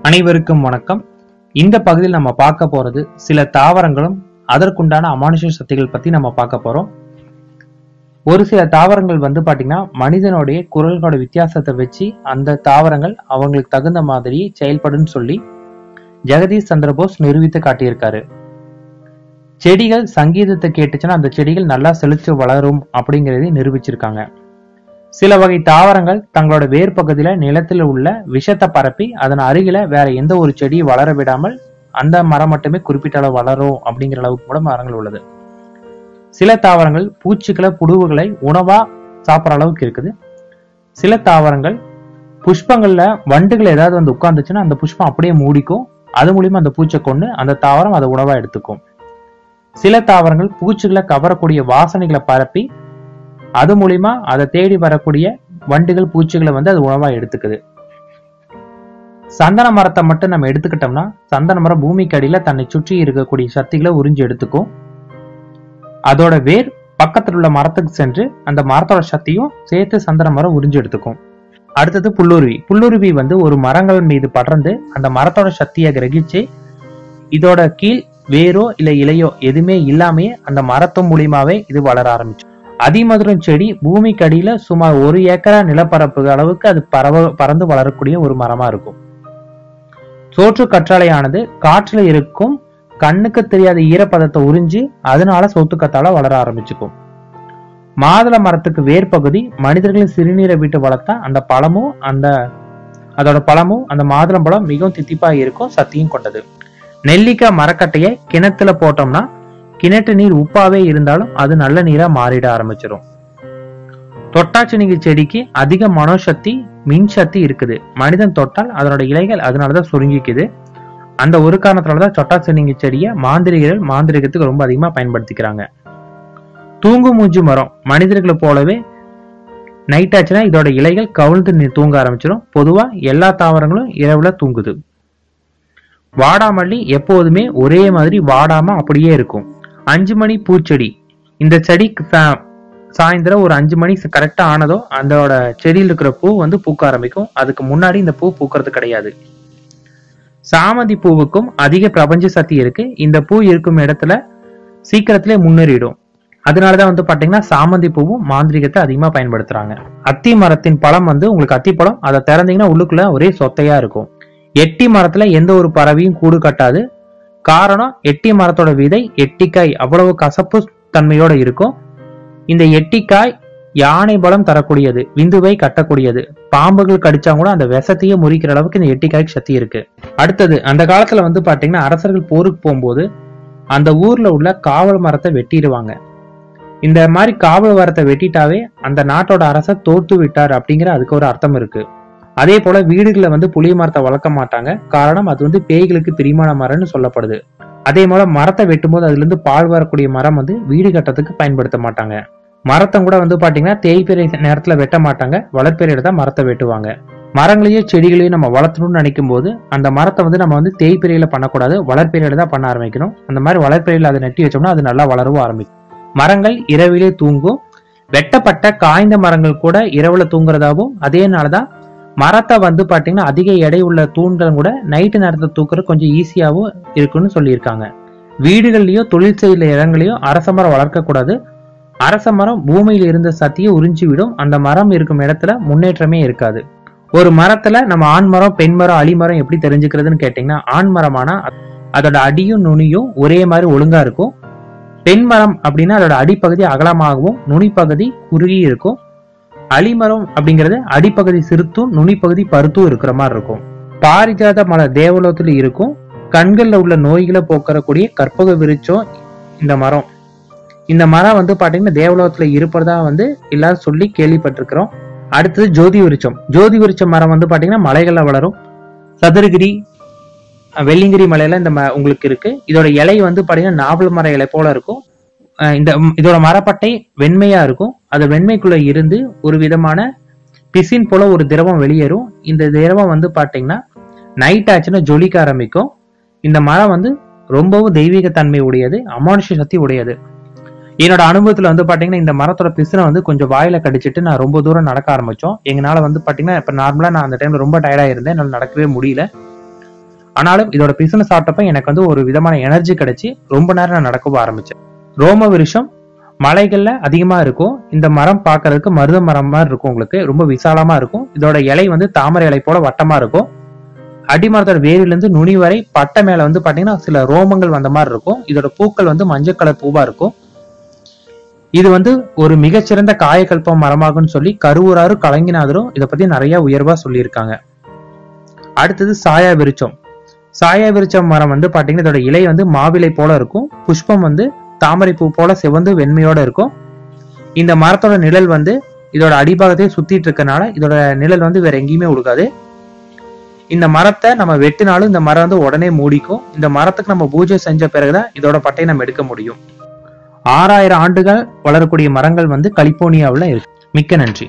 அனைவருக்கும் வணக்கம். இந்த பகுதியில் நம்ம பார்க்க போறது சில தாவரங்களும் அதற்குண்டான அமானுஷ்ய சக்திகள் பத்தி நம்ம பார்க்க போறோம். ஒரு சில தாவரங்கள் பாத்தீங்கன்னா மனிதனுடைய குரல்களோட வித்தியாசத்தை வச்சு அந்த தாவரங்கள் அவங்களுக்கு தகுந்த மாதிரி செயல்படுன்னு சொல்லி ஜெகதீஷ் சந்திரபோஸ் நிரூபித்து காட்டியிருக்காரு. செடிகள் சங்கீதத்தை கேட்டுச்சுன்னா அந்த செடிகள் நல்லா செழிச்சு வளரும் அப்படிங்கறதை நிரூபிச்சிருக்காங்க. சில வகை தாவரங்கள் தங்களோட வேர் பகுதியில நிலத்தில் உள்ள விஷத்தை பரப்பி அதன் அருகில வேற எந்த ஒரு செடியை வளர விடாமல் அந்த மரம் மட்டுமே குறிப்பிட்ட அளவு வளரும் அப்படிங்கிற அளவுக்கு கூட மரங்கள் உள்ளது. சில தாவரங்கள் பூச்சிகளை புழுவுகளை உணவா சாப்பிட்ற அளவுக்கு இருக்குது. சில தாவரங்கள் புஷ்பங்கள்ல வண்டுகள் ஏதாவது உட்கார்ந்துச்சுன்னா அந்த புஷ்பம் அப்படியே மூடிக்கும். அது மூலியமா அந்த பூச்சை கொண்டு அந்த தாவரம் அதை உணவா எடுத்துக்கும். சில தாவரங்கள் பூச்சிகளை கவரக்கூடிய வாசனைகளை பரப்பி அது மூலியமா அதை தேடி வரக்கூடிய வண்டுகள் பூச்சிகளை அது உணவா எடுத்துக்குது. சந்தன மரத்தை மட்டும் நம்ம எடுத்துக்கிட்டோம்னா சந்தன மரம் பூமிக்கு அடியில தன்னை சுற்றி இருக்கக்கூடிய சக்திகளை உறிஞ்சி எடுத்துக்கும். அதோட வேர் பக்கத்தில் உள்ள மரத்துக்கு சென்று அந்த மரத்தோட சக்தியும் சேர்த்து சந்தன மரம் உறிஞ்சி எடுத்துக்கும். அடுத்தது புல்லுருவி. புல்லுருவி ஒரு மரங்கள் மீது படர்ந்து அந்த மரத்தோட சக்தியை கிரகிச்சு இதோட கீழ் வேரோ இல்ல இலையோ எதுவுமே இல்லாமையே அந்த மரத்து மூலியமாவே இது வளர ஆரம்பிச்சு. அதிமதுரம் செடி பூமிக்கு அடியில சுமார் 1 ஏக்கரா நிலப்பரப்பு அளவுக்கு அது பறந்து வளரக்கூடிய ஒரு மரமா இருக்கும். சோற்று கற்றாழையானது காற்றுல இருக்கும் கண்ணுக்கு தெரியாத ஈரப்பதத்தை உறிஞ்சி அதனால சோத்துக்கத்தால வளர ஆரம்பிச்சுக்கும். மாதுளை மரத்துக்கு வேர் பகுதி மனிதர்களின் சிறுநீரை விட்டு வளர்த்தா அந்த பழமும் அதோட பழமும் அந்த மாதுளம் பழம் மிகவும் தித்திப்பா இருக்கும், சத்தியும் கொண்டது. நெல்லிக்காய் மரக்கட்டையை கிணத்துல போட்டோம்னா கிணற்று நீர் உப்பாவே இருந்தாலும் அது நல்ல நீரா மாறிட ஆரம்பிச்சிடும். தொட்டாச்சினிங்கி செடிக்கு அதிக மனோசக்தி மின் சக்தி இருக்குது. மனிதன் தொட்டால் அதனோட இலைகள் அதனாலதான் சுருங்கிக்குது. அந்த ஒரு காரணத்துலதான் தொட்டாச்சினிங்கி செடியை மாந்திரிகத்துக்கு ரொம்ப அதிகமா பயன்படுத்திக்கிறாங்க. தூங்கு மூஞ்சி மரம் மனிதர்களை போலவே நைட் ஆச்சுன்னா இதோட இலைகள் கவிழ்ந்து தூங்க ஆரம்பிச்சிடும். பொதுவா எல்லா தாவரங்களும் இரவுல தூங்குது. வாடாமல்லி எப்போதுமே ஒரே மாதிரி வாடாம அப்படியே இருக்கும். 5 மணி பூச்செடி. இந்த செடி சாயந்தரம் ஒரு 5 மணி கரெக்டா ஆனதோ அதோட செடியில் இருக்கிற பூ பூக்க ஆரம்பிக்கும். அதுக்கு முன்னாடி இந்த பூ பூக்கிறது கிடையாது. சாமந்தி பூவுக்கும் அதிக பிரபஞ்ச சக்தி இருக்கு. இந்த பூ இருக்கும் இடத்துல சீக்கிரத்திலே முன்னேறிடும். அதனாலதான் பாத்தீங்கன்னா சாமந்தி பூவும் மாந்திரிகத்தை அதிகமா பயன்படுத்துறாங்க. அத்தி மரத்தின் பழம் உங்களுக்கு அத்தி பழம் அதை திறந்தீங்கன்னா உள்ளுக்குள்ள ஒரே சொத்தையா இருக்கும். எட்டி மரத்துல எந்த ஒரு பறவையும் கூடு கட்டாது. காரணம் எட்டி மரத்தோட விதை எட்டிக்காய் அவ்வளவு கசப்பு தன்மையோட இருக்கும். இந்த எட்டிக்காய் யானை பலம் தரக்கூடியது, விந்துவை கட்டக்கூடியது. பாம்புகள் கடிச்சா கூட அந்த விஷத்தையே முறிக்கிற அளவுக்கு இந்த எட்டிக்காய்க்கு சக்தி இருக்கு. அடுத்தது அந்த காலத்துல பாத்தீங்கன்னா அரசர்கள் போருக்கு போகும்போது அந்த ஊர்ல உள்ள காவல் மரத்தை வெட்டிடுவாங்க. இந்த மாதிரி காவல் மரத்தை வெட்டிட்டாவே அந்த நாட்டோட அரசர் தோத்து விட்டார் அப்படிங்கிற அதுக்கு ஒரு அர்த்தம் இருக்கு. அதே போல வீடுகளை புளிய மரத்தை வளர்க்க மாட்டாங்க. காரணம் அது பேய்களுக்கு பிரியமான மரம்னு சொல்லப்படுது. அதே போல மரத்தை வெட்டும் போது அதுல இருந்து பால் வரக்கூடிய மரம் வீடு கட்டத்துக்கு பயன்படுத்த மாட்டாங்க. மரத்தை கூட பாத்தீங்கன்னா தேய்பிறை நேரத்துல வெட்ட மாட்டாங்க. வளர்ப்பிறையில தான் மரத்தை வெட்டுவாங்க. மரங்களையும் செடிகளையும் நம்ம வளர்த்தணும்னு நினைக்கும் போது அந்த மரத்தை நம்ம தேய்பிறையில பண்ணக்கூடாது, வளர்ப்பிறையில தான் பண்ண ஆரம்பிக்கணும். அந்த மாதிரி வளர்ப்பிறையில அதை நட்டி வச்சோம்னா அது நல்லா வளரவும் ஆரம்பிக்கும். மரங்கள் இரவிலே தூங்கும். வெட்டப்பட்ட காய்ந்த மரங்கள் கூட இரவுல தூங்குறதாவும் அதேனாலதான் மரத்தை பாத்தீங்கன்னா அதிக எடை உள்ள தூண்களும் கூட நைட்டு நேரத்தை தூக்குறது கொஞ்சம் ஈஸியாவும் இருக்குன்னு சொல்லியிருக்காங்க. வீடுகள்லயோ தொழில் செய்யற இடங்களையோ அரச மரம் வளர்க்க கூடாது. அரச மரம் பூமியில இருந்த சக்தியை உறிஞ்சி விடும். அந்த மரம் இருக்கும் இடத்துல முன்னேற்றமே இருக்காது. ஒரு மரத்துல நம்ம ஆண் மரம் பெண் மரம் அடிமரம் எப்படி தெரிஞ்சுக்கிறதுன்னு கேட்டீங்கன்னா ஆண் மரமானா அதோட அடியும் நுனியும் ஒரே மாதிரி ஒழுங்கா இருக்கும். பெண் மரம் அப்படின்னா அதோட அடிப்பகுதி அகலமாகவும் நுனிப்பகுதி குறுகி இருக்கும். அலிமரம் அப்படிங்கிறது அடிப்பகுதி சிறுத்தும் நுனிப்பகுதி பருத்தும் இருக்கிற மாதிரி இருக்கும். பாரிஜாத மலை தேவலோகத்துல இருக்கும். கண்கள்ல உள்ள நோய்களை போக்கக்கூடிய கற்பக விருட்சம் இந்த மரம். இந்த மரம் பாத்தீங்கன்னா தேவலோகத்துல இருப்பதா எல்லாரும் சொல்லி கேள்விப்பட்டிருக்கிறோம். அடுத்தது ஜோதி விருட்சம். ஜோதி விருட்ச மரம் பாத்தீங்கன்னா மலைகள்ல வளரும். சதுரகிரி வெள்ளிங்கிரி மலையில இந்த உங்களுக்கு இருக்கு. இதோட இலை பாத்தீங்கன்னா நாவல் மர இலை போல இருக்கும். இதோட மரப்பட்டை வெண்மையா இருக்கும். அது வெண்மைக்குள்ள இருந்து ஒரு விதமான பிசின் போல ஒரு திரவம் வெளியேறும். இந்த திரவம் பாத்தீங்கன்னா நைட் ஆச்சுன்னா ஜொலிக்க ஆரம்பிக்கும். இந்த மரம் ரொம்பவும் தெய்வீக தன்மை உடையது, அமானுஷ்ய சக்தி உடையது. என்னோட அனுபவத்துல பாத்தீங்கன்னா இந்த மரத்தோட பிசினை கொஞ்சம் வாயில கடிச்சிட்டு நான் ரொம்ப தூரம் நடக்க ஆரம்பிச்சோம். எங்களால பாத்தீங்கன்னா இப்ப நார்மலா நான் அந்த டைம்ல ரொம்ப டயர்டா இருந்தேன், என்னால நடக்கவே முடியல. ஆனாலும் இதோட பிசுன சாப்பிட்டப்ப எனக்கு வந்து ஒரு விதமான எனர்ஜி கிடைச்சி ரொம்ப நேரம் நான் நடக்கவும் ஆரம்பிச்சேன். ரோம விருஷம் மலைகள்ல அதிகமா இருக்கும். இந்த மரம் பார்க்கிறதுக்கு மருத மரம் மாதிரி இருக்கும், உங்களுக்கு ரொம்ப விசாலமா இருக்கும். இதோட இலை வந்து தாமரை இலை போல வட்டமா இருக்கும். அடிமரத்தோட வேரில இருந்து நுனி வரை பட்டை மேல வந்து பாத்தீங்கன்னா சில ரோமங்கள் வந்த மாதிரி இருக்கும். இதோட பூக்கள் வந்து மஞ்சள் கலர் பூவா இருக்கும். இது வந்து ஒரு மிகச்சிறந்த காயக்கல்ப மரமாகும்னு சொல்லி கருவூராரும் கலைஞநாதரும் இதை பத்தி நிறைய உயர்வா சொல்லியிருக்காங்க. அடுத்தது சாயா விருட்சம். சாயா விருட்சம் மரம் வந்து பாத்தீங்கன்னா இதோட இலை வந்து மாவிலை போல இருக்கும். புஷ்பம் வந்து தாமரை பூ போல சிவந்து வெண்மையோட இருக்கும். இந்த மரத்தோட நிழல் வந்து இதோட அடிபாகத்தையே சுத்திட்டு இருக்கனால இதோட நிழல் வந்து வேற எங்கேயுமே உழுகாது. இந்த மரத்தை நம்ம வெட்டினாலும் இந்த மரம் வந்து உடனே மூடிக்கும். இந்த மரத்துக்கு நம்ம பூஜை செஞ்ச பிறகுதான் இதோட பட்டையை நம்ம எடுக்க முடியும். 6000 ஆண்டுகள் வளரக்கூடிய மரங்கள் வந்து கலிபோர்னியாவில் இருக்கு. மிக்க நன்றி.